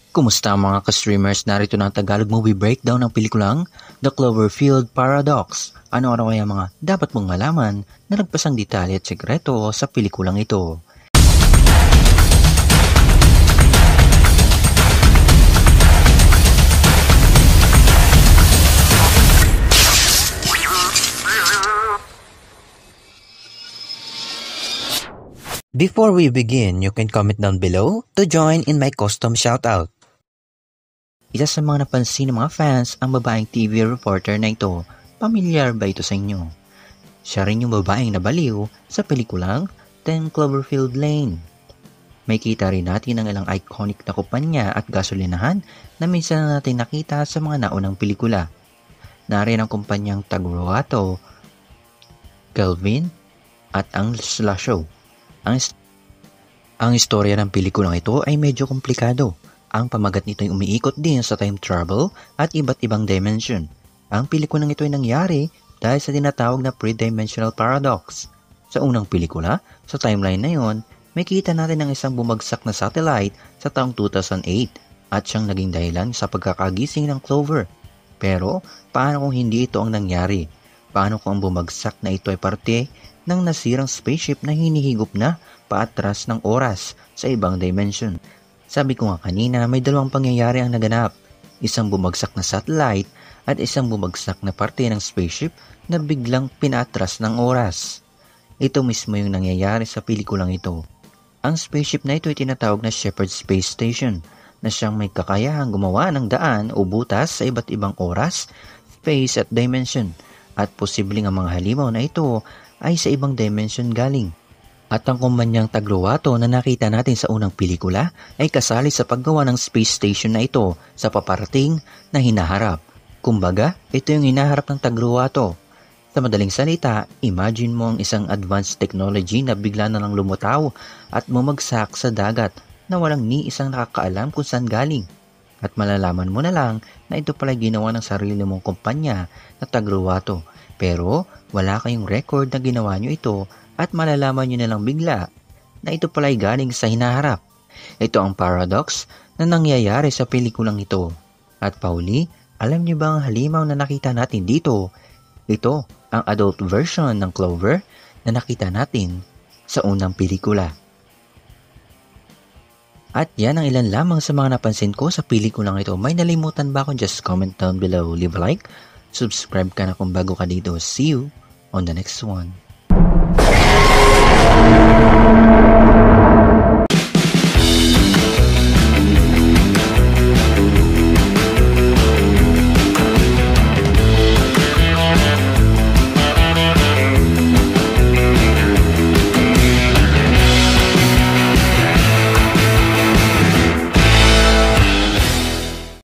Kumusta mga ka-streamers? Narito na ang Tagalog movie breakdown ng pelikulang The Cloverfield Paradox. Ano-ano kaya mga dapat mong malaman na nagpasang detalye at sekreto sa pelikulang ito? Before we begin, you can comment down below to join in my custom shoutout. Isa sa mga napansin ng mga fans ang babaeng TV reporter na ito. Pamilyar ba ito sa inyo? Siya rin yung babaeng nabaliw sa pelikulang 10 Cloverfield Lane. May kita rin natin ang ilang iconic na kumpanya at gasolinahan na minsan na natin nakita sa mga naunang pelikula. Nariyan ang kumpanyang Tagruato, Kelvin at ang Slasho. Ang istorya ng pelikulang ito ay medyo komplikado. Ang pamagat nito ay umiikot din sa time travel at iba't ibang dimension. Ang pelikulang ito ay nangyari dahil sa tinatawag na pre-dimensional paradox. Sa unang pelikula, sa timeline na yon, may kita natin ang isang bumagsak na satellite sa taong 2008 at siyang naging dahilan sa pagkakagising ng Clover. Pero, paano kung hindi ito ang nangyari? Paano kung ang bumagsak na ito ay parte ng nasirang spaceship na hinihigop na paatras ng oras sa ibang dimension? Sabi ko nga kanina, may dalawang pangyayari ang naganap. Isang bumagsak na satellite at isang bumagsak na parte ng spaceship na biglang pinaatras ng oras. Ito mismo yung nangyayari sa pelikulang ito. Ang spaceship na ito ay tinatawag na Shepard Space Station na siyang may kakayahang gumawa ng daan o butas sa iba't ibang oras, space at dimension at posibleng ang mga halimaw na ito ay sa ibang dimension galing. At ang kumpanyang Tagruato na nakita natin sa unang pelikula ay kasali sa paggawa ng space station na ito sa paparating na hinaharap. Kumbaga, ito yung hinaharap ng Tagruato. Sa madaling salita, imagine mo ang isang advanced technology na bigla na lang lumutaw at bumagsak sa dagat na walang ni isang nakakaalam kung saan galing. At malalaman mo na lang na ito pala ginawa ng sarili mong kumpanya na Tagruato. Pero wala kayong record na ginawa nyo ito at malalaman nyo na lang bigla na ito pala ay galing sa hinaharap. Ito ang paradox na nangyayari sa pelikulang ito. At Pauli, alam nyo ba ang halimaw na nakita natin dito? Ito ang adult version ng Clover na nakita natin sa unang pelikula. At yan ang ilan lamang sa mga napansin ko sa pelikulang ito. May nalimutan ba akong? Just comment down below, leave a like, subscribe ka na kung bago ka dito. See you on the next one.